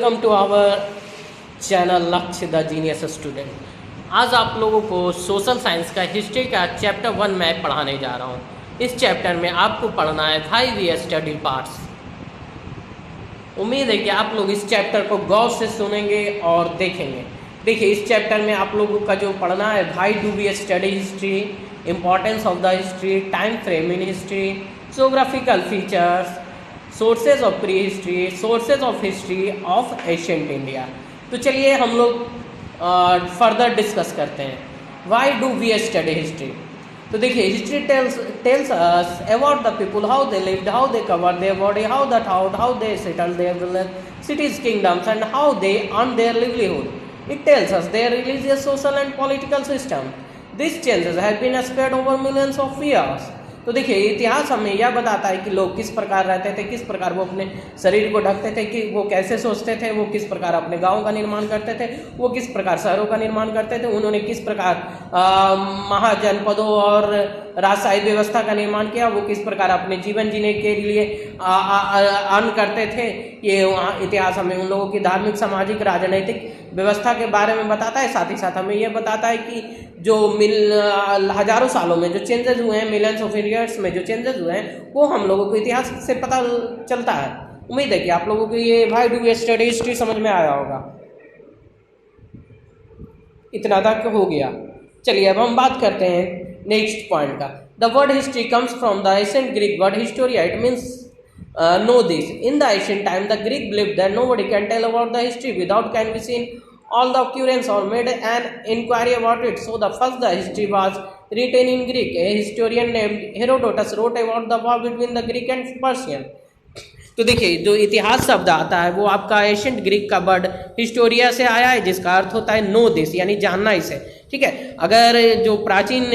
Welcome to our channel लक्ष्य the genius student. आज आप लोगों को सोशल साइंस का हिस्ट्री का चैप्टर 1 मैं पढ़ाने जा रहा हूँ। इस चैप्टर में आपको पढ़ना है 5 स्टडी पार्ट्स। उम्मीद है कि आप लोग इस चैप्टर को गौर से सुनेंगे और देखेंगे। देखिए, इस चैप्टर में आप लोगों का जो पढ़ना है, why do we study history, importance of the history, time frame in history, geographical features, sources of pre history, sources of history of ancient India. तो चलिए हम लोग फर्दर डिस्कस करते हैं। Why do we study history? तो देखिए, history tells us about the people, how they lived, how they cover their body, how the town, how they settle their cities, kingdoms, and how they earn their livelihood. It tells us their religious, social, and political system. These changes have been spread over millions of years. तो देखिए, इतिहास हमें यह बताता है कि लोग किस प्रकार रहते थे, किस प्रकार वो अपने शरीर को ढकते थे, कि वो कैसे सोचते थे, वो किस प्रकार अपने गाँव का निर्माण करते थे, वो किस प्रकार शहरों का निर्माण करते थे, उन्होंने किस प्रकार महाजनपदों और राजशाही व्यवस्था का निर्माण किया, वो किस प्रकार अपने जीवन जीने के लिए अर्न करते थे। ये इतिहास हमें उन लोगों की धार्मिक, सामाजिक, राजनीतिक व्यवस्था के बारे में बताता है। साथ ही साथ हमें यह बताता है कि जो हजारों सालों में जो चेंजेस हुए हैं, मिलियंस ऑफ ईयर्स में जो चेंजेस हुए हैं, वो हम लोगों को इतिहास से पता चलता है। उम्मीद है कि आप लोगों को ये why do we study history समझ में आया होगा। इतना तक हो गया। चलिए अब हम बात करते हैं नेक्स्ट पॉइंट का। The word history comes from the ancient Greek word Historia. It means know this. In the ancient time, the Greek believed that nobody can tell about the history without canvassing all the occurrence or made an inquiry about it. So the first the history was written in Greek. A historian named Herodotus wrote about the war between the Greek and Persian. तो देखिए, जो इतिहास शब्द आता है वो आपका ancient Greek का वर्ड हिस्टोरिया से आया है, जिसका अर्थ होता है नो दिस, यानी जानना इसे। ठीक है, अगर जो प्राचीन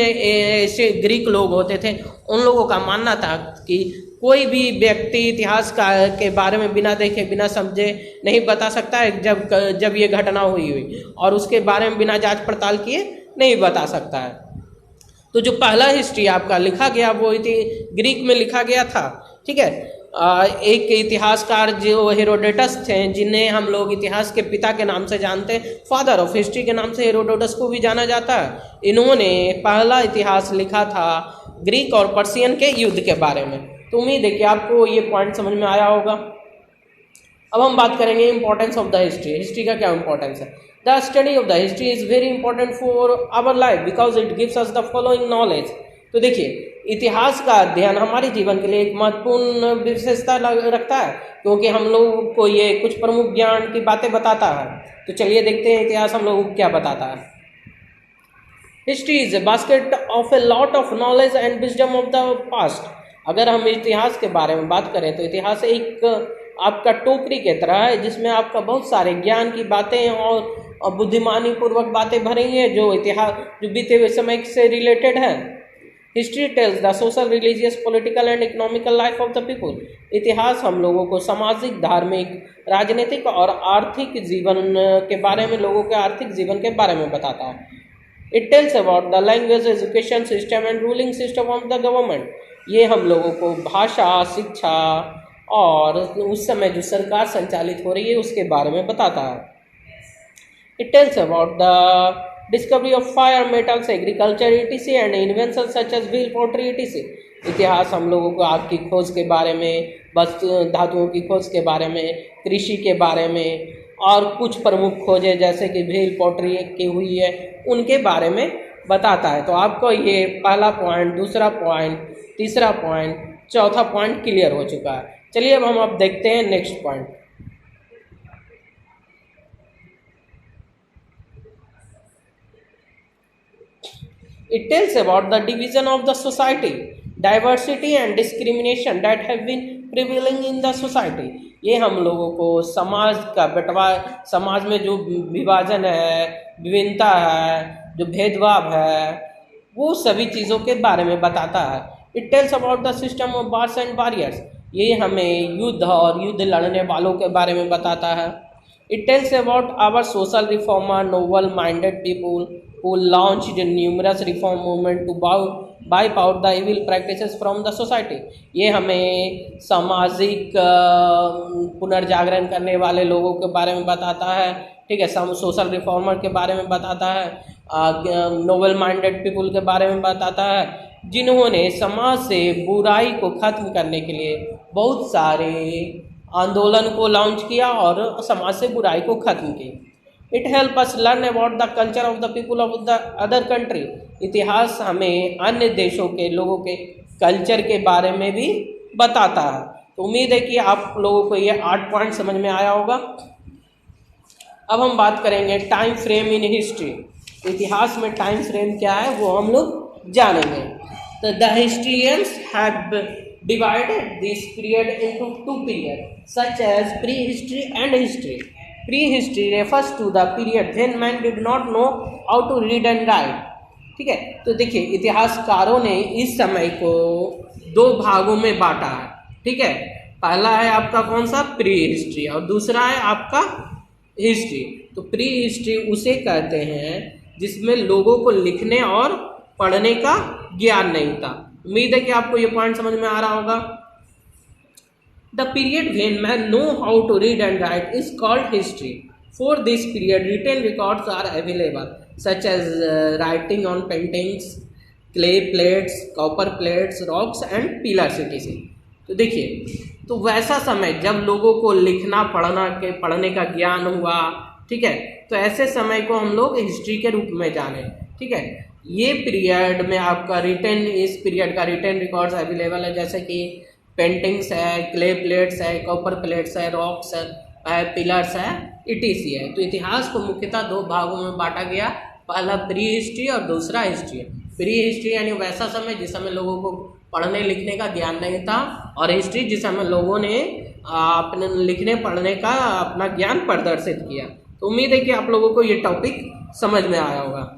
ग्रीक लोग होते थे, उन लोगों का मानना था कि कोई भी व्यक्ति इतिहास के बारे में बिना देखे, बिना समझे नहीं बता सकता है जब ये घटना हुई, और उसके बारे में बिना जांच पड़ताल किए नहीं बता सकता है। तो जो पहला हिस्ट्री आपका लिखा गया वो ग्रीक में लिखा गया था। ठीक है, एक इतिहासकार जो हेरोडोटस थे, जिन्हें हम लोग इतिहास के पिता के नाम से जानते हैं, फादर ऑफ हिस्ट्री के नाम से हेरोडोटस को भी जाना जाता है। इन्होंने पहला इतिहास लिखा था ग्रीक और पर्शियन के युद्ध के बारे में। तो उम्मीद है कि आपको ये पॉइंट समझ में आया होगा। अब हम बात करेंगे importance of the history. History का क्या इंपॉर्टेंस है? The study of the history is very important for our life because it gives us the following knowledge. तो देखिए, इतिहास का अध्ययन हमारे जीवन के लिए एक महत्वपूर्ण विशेषता रखता है, क्योंकि हम लोगों को ये कुछ प्रमुख ज्ञान की बातें बताता है। तो चलिए देखते हैं इतिहास हम लोगों को क्या बताता है। History is a basket of a lot of knowledge and wisdom of the past. अगर हम इतिहास के बारे में बात करें तो इतिहास एक आपका टोकरी की तरह है, जिसमें आपका बहुत सारे ज्ञान की बातें और बुद्धिमानी पूर्वक बातें भरी हैं, जो बीते हुए समय से रिलेटेड है। History tells the social, religious, political and economical life of the people. इतिहास हम लोगों को सामाजिक, धार्मिक, राजनीतिक और आर्थिक जीवन के बारे में, लोगों के आर्थिक जीवन के बारे में बताता है। It tells about the language, education system and ruling system of the government. ये हम लोगों को भाषा, शिक्षा और उस समय जो सरकार संचालित हो रही है उसके बारे में बताता है। It tells about the discovery of fire, metals, agriculture etc and invention such as wheel, pottery etc। इतिहास हम लोगों को आग की खोज के बारे में, धातुओं की खोज के बारे में, कृषि के बारे में और कुछ प्रमुख खोजें जैसे कि व्हील, पोट्री की हुई है, उनके बारे में बताता है। तो आपको ये पहला पॉइंट, दूसरा पॉइंट, तीसरा पॉइंट, चौथा पॉइंट क्लियर हो चुका है। चलिए अब हम देखते हैं next point. It tells about the division of the society, diversity and discrimination that have been prevailing in the society। ये हम लोगों को समाज का समाज में जो विभाजन है, विभिन्नता है, जो भेदभाव है, वो सभी चीज़ों के बारे में बताता है। It tells about the system of wars and barriers। ये हमें युद्ध और युद्ध लड़ने वालों के बारे में बताता है। It tells about our social reformer, noble-minded people who launched numerous reform movement to wipe out the evil practices from the society. ये हमें सामाजिक पुनर्जागरण करने वाले लोगों के बारे में बताता है, ठीक है, सोशल रिफॉर्मर के बारे में बताता है, नोबल माइंडेड पीपुल के बारे में बताता है, जिन्होंने समाज से बुराई को ख़त्म करने के लिए बहुत सारे आंदोलन को लॉन्च किया और समाज से बुराई को ख़त्म की। It help us learn about the culture of the people of the other country. इतिहास हमें अन्य देशों के लोगों के कल्चर के बारे में भी बताता है। तो उम्मीद है कि आप लोगों को ये 8 पॉइंट समझ में आया होगा। अब हम बात करेंगे टाइम फ्रेम इन हिस्ट्री। इतिहास में टाइम फ्रेम क्या है वो हम लोग जानेंगे। तो the historians have divided this period into 2 periods such as prehistory and history. Prehistory refers to the period when man did not know how to read and write. ठीक है, तो देखिए इतिहासकारों ने इस समय को 2 भागों में बांटा है। ठीक है, पहला है आपका कौन सा, प्री हिस्ट्री, और दूसरा है आपका हिस्ट्री। तो प्री हिस्ट्री उसे कहते हैं जिसमें लोगों को लिखने और पढ़ने का ज्ञान नहीं था। उम्मीद है कि आपको ये पॉइंट समझ में आ रहा होगा। The period when man know how to read and write is called history. For this period written records are available such as writing on paintings, clay plates, copper plates, rocks and pillars etc। तो देखिए, तो वैसा समय जब लोगों को लिखना पढ़ने का ज्ञान हुआ, ठीक है, तो ऐसे समय को हम लोग हिस्ट्री के रूप में जाने। ठीक है, ये पीरियड में आपका इस पीरियड का रिटन रिकॉर्ड्स अवेलेबल है, जैसे कि पेंटिंग्स है, क्ले प्लेट्स है, कॉपर प्लेट्स है, रॉक्स है, पिलर्स है etc है। तो इतिहास को मुख्यतः 2 भागों में बांटा गया, पहला प्री हिस्ट्री और दूसरा हिस्ट्री। प्री हिस्ट्री यानी वैसा समय जिस समय लोगों को पढ़ने लिखने का ज्ञान नहीं था, और हिस्ट्री जिस समय लोगों ने अपने लिखने पढ़ने का अपना ज्ञान प्रदर्शित किया। तो उम्मीद है कि आप लोगों को ये टॉपिक समझ में आया होगा।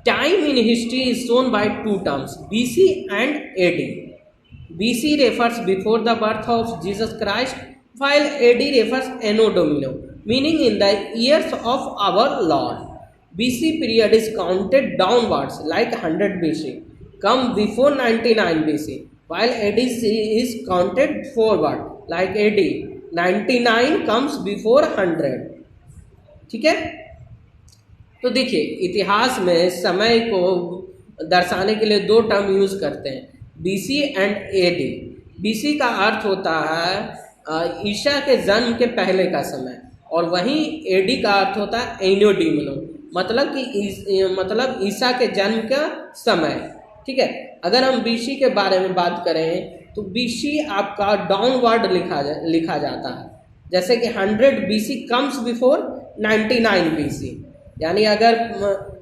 Time in history is shown by 2 terms, BC and AD. BC refers before the birth of Jesus Christ, while AD refers Anno Domini, meaning in the years of our Lord. BC period is counted downwards like 100 BC, come before 99 BC, while AD is counted forward like AD 99 comes before 100। ठीक है, तो देखिए इतिहास में समय को दर्शाने के लिए 2 टर्म यूज करते हैं, बीसी एंड एडी। बीसी का अर्थ होता है ईसा के जन्म के पहले का समय, और वहीं एडी का अर्थ होता है एनो डोमिनी, मतलब ईसा के जन्म का समय। ठीक है, अगर हम बीसी के बारे में बात करें तो बीसी आपका डाउनवर्ड लिखा जाता है, जैसे कि 100 बीसी कम्स बिफोर 99 बीसी, यानी अगर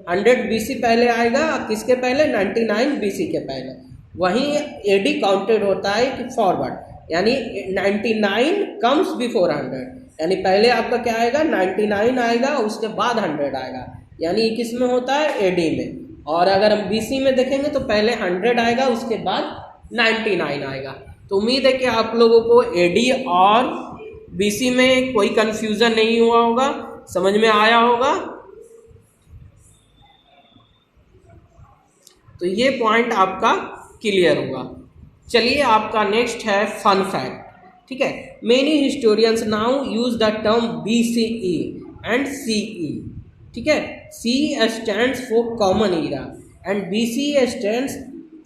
100 बीसी पहले आएगा, किसके पहले, 99 बीसी के पहले। वहीं एडी काउंटेड होता है कि फॉरवर्ड, यानी 99 कम्स बिफोर 100, यानी पहले आपका क्या आएगा, 99 आएगा, उसके बाद 100 आएगा, यानी किस में होता है, एडी में। और अगर हम बीसी में देखेंगे तो पहले 100 आएगा, उसके बाद 99 आएगा। तो उम्मीद है कि आप लोगों को एडी और बीसी में कोई कंफ्यूजन नहीं हुआ होगा, समझ में आया होगा। तो ये पॉइंट आपका क्लियर होगा। चलिए आपका नेक्स्ट है फन फैक्ट। ठीक है, many historians now use the term BCE and CE। ठीक है, CE stands for common era and BCE stands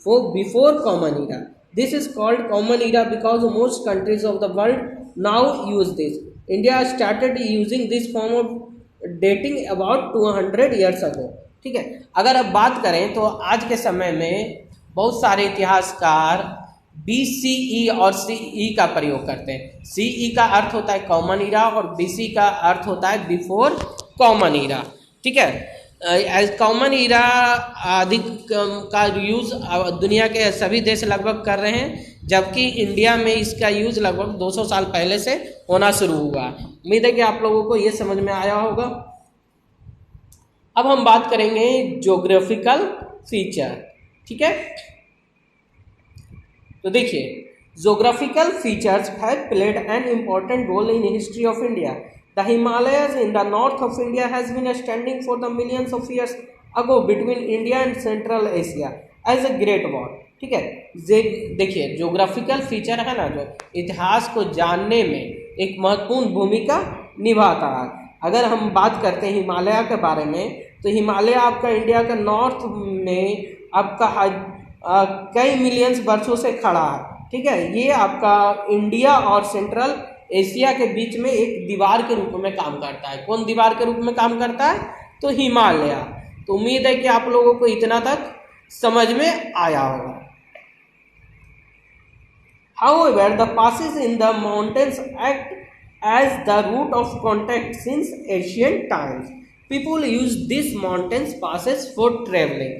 for before common era. This is called common era because most countries of the world now use this. India started using this form of dating about 200 years ago. ठीक है, अगर अब बात करें तो आज के समय में बहुत सारे इतिहासकार BCE और CE का प्रयोग करते हैं। CE का अर्थ होता है कॉमन ईरा और BC का अर्थ होता है बिफोर कॉमन ईरा। ठीक है, एज कॉमन ईरा अधिक का यूज़ दुनिया के सभी देश लगभग कर रहे हैं, जबकि इंडिया में इसका यूज़ लगभग 200 साल पहले से होना शुरू हुआ। उम्मीद है कि आप लोगों को ये समझ में आया होगा। अब हम बात करेंगे ज्योग्राफिकल फीचर। ठीक है, तो देखिए geographical features have played an important role in history of India. The Himalayas in the north of India has been standing for the millions of years ago between India and Central Asia as a great war. ठीक है, देखिए geographical feature है ना, जो इतिहास को जानने में एक महत्वपूर्ण भूमिका निभाता है। अगर हम बात करते हैं हिमालय के बारे में, तो हिमालय आपका इंडिया का नॉर्थ में आपका कई मिलियंस वर्षों से खड़ा है। ठीक है, ये आपका इंडिया और सेंट्रल एशिया के बीच में एक दीवार के रूप में काम करता है। कौन दीवार के रूप में काम करता है? तो हिमालय। तो उम्मीद है कि आप लोगों को इतना तक समझ में आया होगा। However, the passes in the mountains act as the route of contact since ancient times. People use these mountains passes for traveling.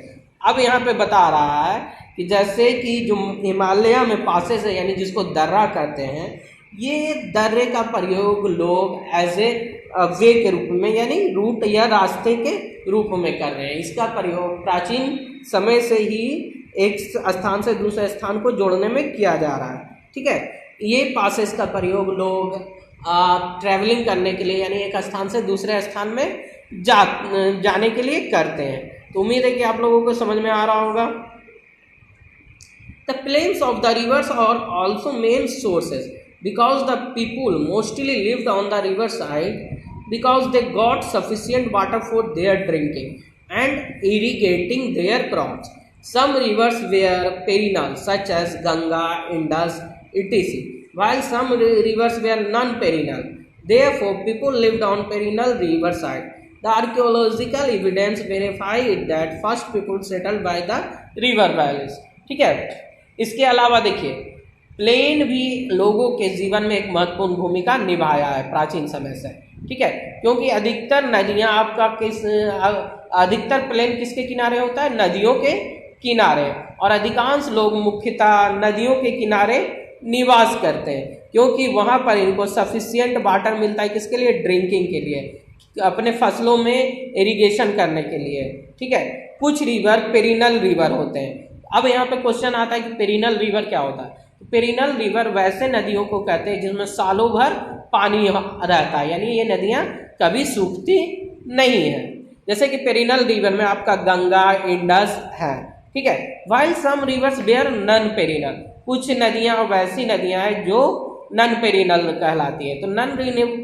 अब यहाँ पे बता रहा है कि जैसे कि जो हिमालय में पासेस है, यानी जिसको दर्रा कहते हैं, ये दर्रे का प्रयोग लोग एज ए वे के रूप में, यानी रूट या रास्ते के रूप में कर रहे हैं। इसका प्रयोग प्राचीन समय से ही एक स्थान से दूसरे स्थान को जोड़ने में किया जा रहा है। ठीक है, ये पासेस का प्रयोग लोग ट्रैवलिंग करने के लिए, यानी एक स्थान से दूसरे स्थान में जाने के लिए करते हैं। तो उम्मीद है कि आप लोगों को समझ में आ रहा होगा। The plains of the rivers are also main sources because the people mostly lived on the river side because they got sufficient water for their drinking and irrigating their crops. Some rivers were perennial such as Ganga, Indus, etc. while some rivers were non-perennial. Therefore, people lived on perennial riverside. The archaeological evidence verified that first people settled by the river valleys. ठीक है, इसके अलावा देखिए plane भी लोगों के जीवन में एक महत्वपूर्ण भूमिका निभाया है प्राचीन समय से। ठीक है, क्योंकि अधिकतर नदियां आपका अधिकतर प्लेन किसके किनारे होता है? नदियों के किनारे। और अधिकांश लोग मुख्यतः नदियों के किनारे निवास करते हैं, क्योंकि वहां पर इनको सफिशिएंट वाटर मिलता है। किसके लिए? ड्रिंकिंग के लिए, अपने फसलों में इरिगेशन करने के लिए। ठीक है, कुछ रिवर पेरिनल रिवर होते हैं। अब यहाँ पे क्वेश्चन आता है कि पेरिनल रिवर क्या होता है? पेरिनल रिवर वैसे नदियों को कहते हैं जिसमें सालों भर पानी रहता है, यानी ये नदियाँ कभी सूखती नहीं है। जैसे कि पेरिनल रिवर में आपका गंगा, इंडस है। ठीक है, while some rivers were non perennial, कुछ नदियाँ वैसी नदियाँ हैं जो नन पेरिनल कहलाती है। तो नन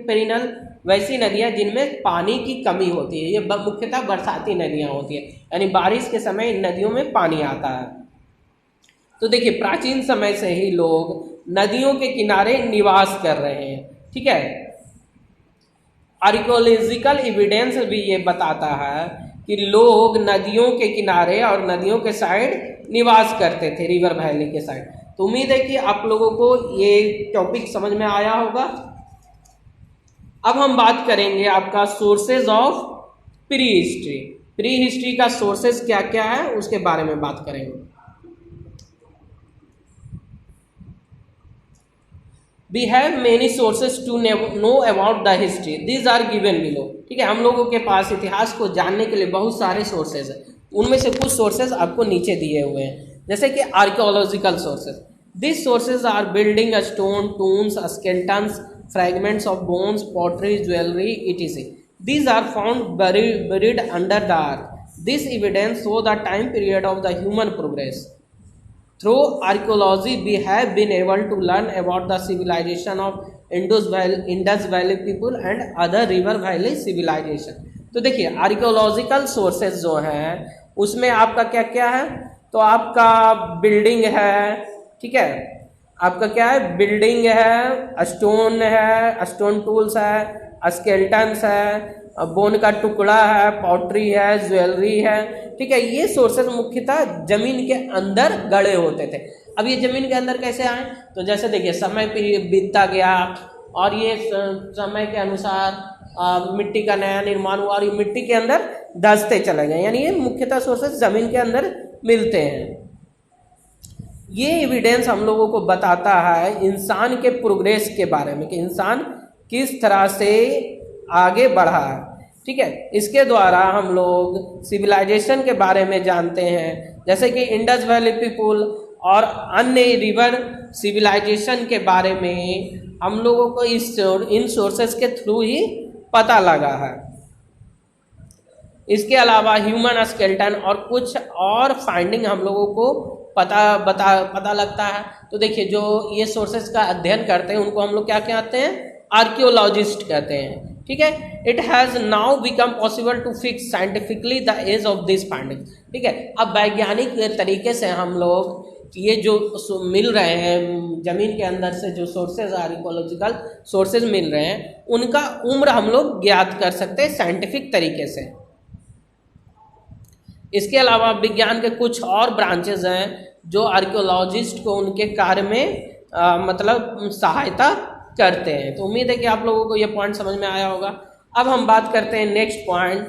पेरिनल वैसी नदियाँ जिनमें पानी की कमी होती है, ये मुख्यतः बरसाती नदियाँ होती है, यानी बारिश के समय इन नदियों में पानी आता है। तो देखिए प्राचीन समय से ही लोग नदियों के किनारे निवास कर रहे हैं। ठीक है, आर्कियोलॉजिकल एविडेंस भी ये बताता है कि लोग नदियों के किनारे और नदियों के साइड निवास करते थे, रिवर वैली के साइड। तो उम्मीद है कि आप लोगों को ये टॉपिक समझ में आया होगा। अब हम बात करेंगे आपका sources of pre history. Pre history का सोर्सेज क्या क्या है उसके बारे में बात करेंगे। We have many sources to know about the history. These are given below. ठीक है, हम लोगों के पास इतिहास को जानने के लिए बहुत सारे सोर्सेज हैं। उनमें से कुछ सोर्सेज आपको नीचे दिए हुए हैं, जैसे कि archaeological sources. These sources are building a stone, tombs, skeletons, fragments of bones, pottery, jewelry, etc. These are found buried under the earth. This evidence shows the time period of the human progress. Through archaeology, we have been able to learn about the civilization of Indus Valley people and other river valley civilization. तो देखिए archaeological sources जो हैं उसमें आपका क्या क्या है? तो आपका बिल्डिंग है। ठीक है, आपका क्या है? बिल्डिंग है, स्टोन है, स्टोन टूल्स है, स्केल्टन्स है, बोन का टुकड़ा है, पॉटरी है, ज्वेलरी है। ठीक है, ये सोर्सेज मुख्यतः जमीन के अंदर गड़े होते थे। अब ये जमीन के अंदर कैसे आए? तो जैसे देखिए समय बीतता गया और ये समय के अनुसार मिट्टी का नया निर्माण हुआ और ये मिट्टी के अंदर धंसते चले गए, यानी ये मुख्यतः सोर्सेज जमीन के अंदर मिलते हैं। ये एविडेंस हम लोगों को बताता है इंसान के प्रोग्रेस के बारे में, कि इंसान किस तरह से आगे बढ़ा है। ठीक है, इसके द्वारा हम लोग सिविलाइजेशन के बारे में जानते हैं, जैसे कि इंडस वैली पीपुल और अन्य रिवर सिविलाइजेशन के बारे में हम लोगों को इन सोर्सेज के थ्रू ही पता लगा है। इसके अलावा ह्यूमन स्केलेटन और कुछ और फाइंडिंग हम लोगों को पता लगता है। तो देखिए, जो ये सोर्सेज का अध्ययन करते हैं उनको हम लोग क्या कहते हैं? आर्कियोलॉजिस्ट कहते हैं। ठीक है, it has now become possible to fix scientifically the age of this finding. ठीक है, अब वैज्ञानिक तरीके से हम लोग ये जो मिल रहे हैं जमीन के अंदर से, जो सोर्सेज आर्कियोलॉजिकल सोर्सेज मिल रहे हैं, उनका उम्र हम लोग ज्ञात कर सकते हैं साइंटिफिक तरीके से। इसके अलावा विज्ञान के कुछ और ब्रांचेज हैं जो आर्कियोलॉजिस्ट को उनके कार्य में मतलब सहायता करते हैं। तो उम्मीद है कि आप लोगों को ये पॉइंट समझ में आया होगा। अब हम बात करते हैं next point,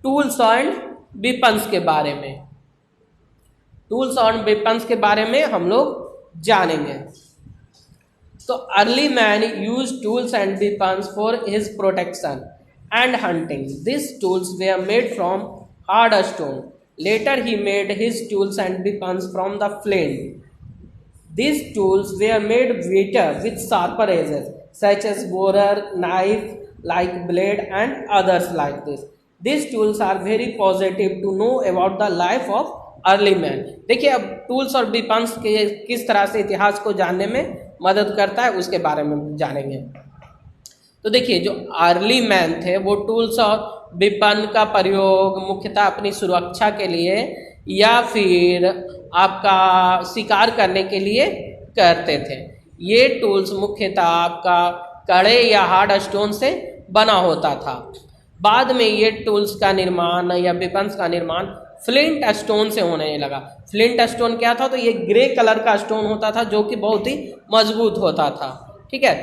tools and weapons के बारे में। टूल्स एंड वेपन्स के बारे में हम लोग जानेंगे। तो early man use tools and weapons for his protection and hunting. This tools were made from hard stone. Later he made his tools and weapons from the flint. These tools were made better with sharper edges, such as borer, knife, like blade and others like this. These tools are very positive to know about the life of early man. देखिए, अब tools और weapons के किस तरह से इतिहास को जानने में मदद करता है उसके बारे में जानेंगे। तो देखिए, जो अर्ली मैन थे वो टूल्स और वेपन का प्रयोग मुख्यतः अपनी सुरक्षा के लिए या फिर आपका शिकार करने के लिए करते थे। ये टूल्स मुख्यतः आपका कड़े या हार्ड स्टोन से बना होता था। बाद में ये टूल्स का निर्माण या वेपन्स का निर्माण फ्लिंट स्टोन से होने लगा। फ्लिंट स्टोन क्या था? तो ये ग्रे कलर का स्टोन होता था जो कि बहुत ही मजबूत होता था। ठीक है,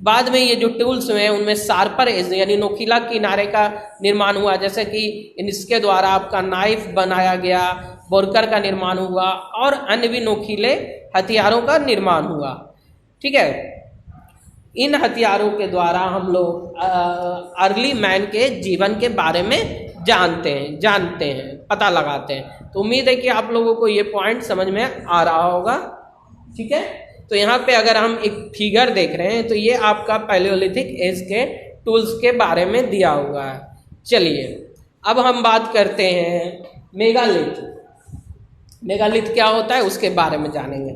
बाद में ये जो टूल्स हैं उनमें शार्पर एज यानी नोकीला किनारे का निर्माण हुआ, जैसे कि इसके द्वारा आपका नाइफ बनाया गया, बोरकर का निर्माण हुआ और अन्य भी नोकीले हथियारों का निर्माण हुआ। ठीक है, इन हथियारों के द्वारा हम लोग अर्ली मैन के जीवन के बारे में जानते हैं, पता लगाते हैं। तो उम्मीद है कि आप लोगों को ये पॉइंट समझ में आ रहा होगा। ठीक है, तो यहाँ पे अगर हम एक फिगर देख रहे हैं तो ये आपका पैलियोलिथिक एज के टूल्स के बारे में दिया हुआ है। चलिए, अब हम बात करते हैं मेगालिथ। मेगालिथ क्या होता है उसके बारे में जानेंगे।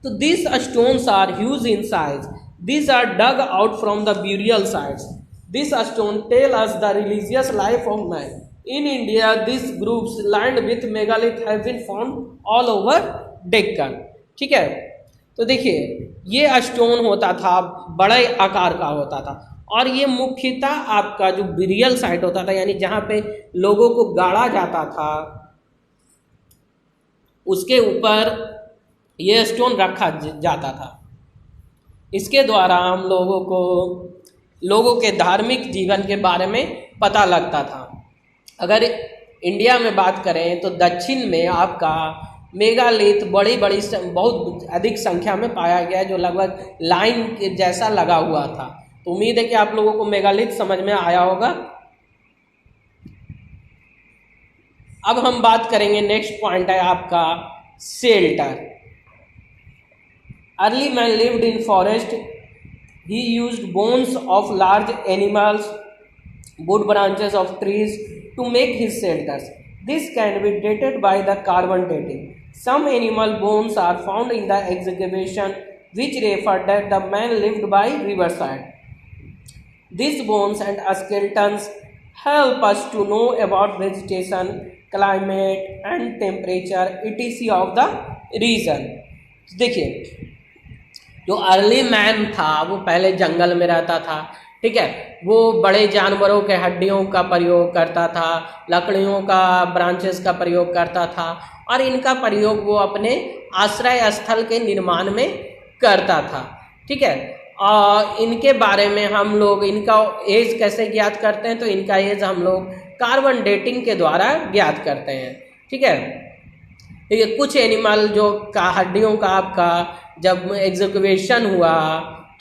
तो this stones are huge in size. This are dug out from the burial sites. This stone tell us the religious life of man. In India this groups land with megalith have been found all over Deccan. ठीक है, तो देखिए, ये stone होता था, बड़े आकार का होता था और ये मुख्यतः आपका जो ब्यूरियल साइट होता था यानी जहाँ पे लोगों को गाड़ा जाता था उसके ऊपर ये स्टोन रखा जाता था। इसके द्वारा हम लोगों के धार्मिक जीवन के बारे में पता लगता था। अगर इंडिया में बात करें तो दक्षिण में आपका मेगालिथ बड़ी बहुत अधिक संख्या में पाया गया जो लगभग लाइन के जैसा लगा हुआ था। तो उम्मीद है कि आप लोगों को मेगालिथ समझ में आया होगा। अब हम बात करेंगे, नेक्स्ट पॉइंट है आपका shelter. Early man lived in forest. He used bones of large animals, wood branches of trees to make his shelters. This can be dated by the carbon dating. Some animal bones are found in the excavation which refer that the man lived by riverside. These bones and skeletons help us to know about vegetation, climate and temperature etc. of the region. देखिए, जो early man था वो पहले जंगल में रहता था। ठीक है, वो बड़े जानवरों के हड्डियों का प्रयोग करता था, लकड़ियों का ब्रांचेस का प्रयोग करता था और इनका प्रयोग वो अपने आश्रय स्थल के निर्माण में करता था। ठीक है, और इनके बारे में हम लोग इनका एज कैसे ज्ञात करते हैं? तो इनका एज हम लोग कार्बन डेटिंग के द्वारा ज्ञात करते हैं। ठीक है, देखिए, कुछ एनिमल जो का हड्डियों का आपका जब एग्जीक्यूशन हुआ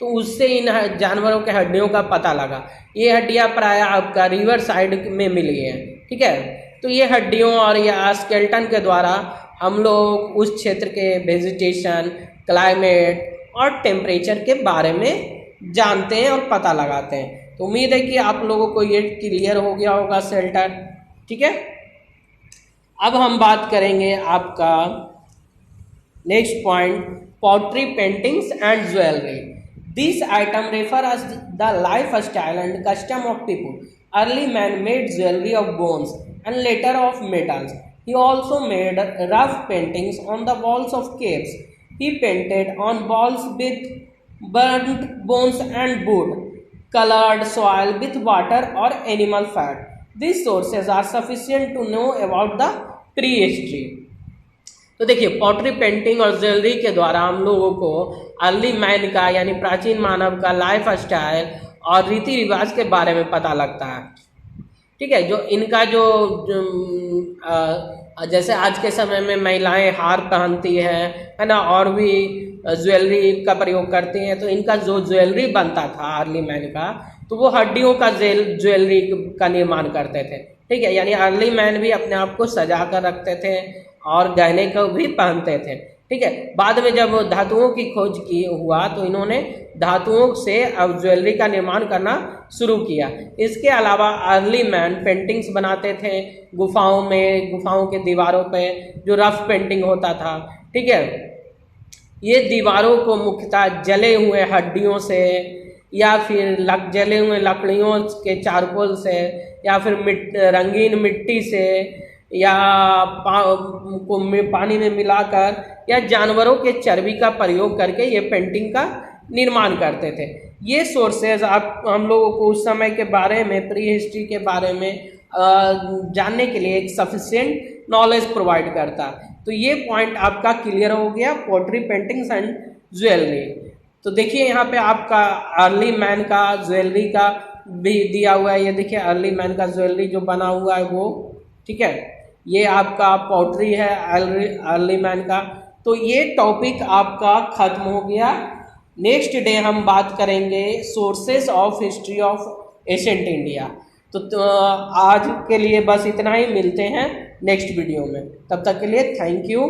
तो उससे इन जानवरों के हड्डियों का पता लगा। ये हड्डियाँ प्राय आपका रिवर साइड में मिल गई हैं। ठीक है, तो ये हड्डियों और या स्केलेटन के द्वारा हम लोग उस क्षेत्र के वेजिटेशन, क्लाइमेट और टेम्परेचर के बारे में जानते हैं और पता लगाते हैं। तो उम्मीद है कि आप लोगों को ये क्लियर हो गया होगा शेल्टर। ठीक है, अब हम बात करेंगे आपका next point, pottery, paintings and jewellery. This item refer as the life style and custom of people. Early man made jewellery of bones and later of metals. He also made rough paintings on the walls of caves. He painted on walls with burnt bones and wood, colored soil with water or animal fat. These sources are sufficient to know about the prehistory. तो देखिए, pottery, painting और jewellery के द्वारा हम लोगों को early man का यानी प्राचीन मानव का लाइफ स्टाइल और रीति रिवाज के बारे में पता लगता है। ठीक है, जो इनका जैसे आज के समय में महिलाएं हार पहनती है ना, और भी ज्वेलरी का प्रयोग करती हैं, तो इनका जो ज्वेलरी बनता था अर्ली मैन का, तो वो हड्डियों का ज्वेलरी का निर्माण करते थे। ठीक है, यानी अर्ली मैन भी अपने आप को सजा कर रखते थे और गहने को भी पहनते थे। ठीक है, बाद में जब धातुओं की खोज की हुआ तो इन्होंने धातुओं से अब ज्वेलरी का निर्माण करना शुरू किया। इसके अलावा अर्ली मैन पेंटिंग्स बनाते थे गुफाओं में, गुफाओं के दीवारों पे जो रफ पेंटिंग होता था। ठीक है, ये दीवारों को मुख्यतः जले हुए हड्डियों से या फिर जले हुए लकड़ियों के चारकोल से या फिर रंगीन मिट्टी से या पानी में मिलाकर या जानवरों के चर्बी का प्रयोग करके ये पेंटिंग का निर्माण करते थे। ये सोर्सेज आप हम लोगों को उस समय के बारे में, प्री हिस्ट्री के बारे में जानने के लिए एक सफिशिएंट नॉलेज प्रोवाइड करता। तो ये पॉइंट आपका क्लियर हो गया, पोट्री, पेंटिंग्स एंड ज्वेलरी। तो देखिए यहाँ पे आपका अर्ली मैन का ज्वेलरी का भी दिया हुआ है। ये देखिए अर्ली मैन का ज्वेलरी जो बना हुआ है वो। ठीक है, ये आपका पोट्री है अर्ली मैन का। तो ये टॉपिक आपका खत्म हो गया। नेक्स्ट डे हम बात करेंगे sources of history of ancient India. तो आज के लिए बस इतना ही, मिलते हैं नेक्स्ट वीडियो में। तब तक के लिए थैंक यू।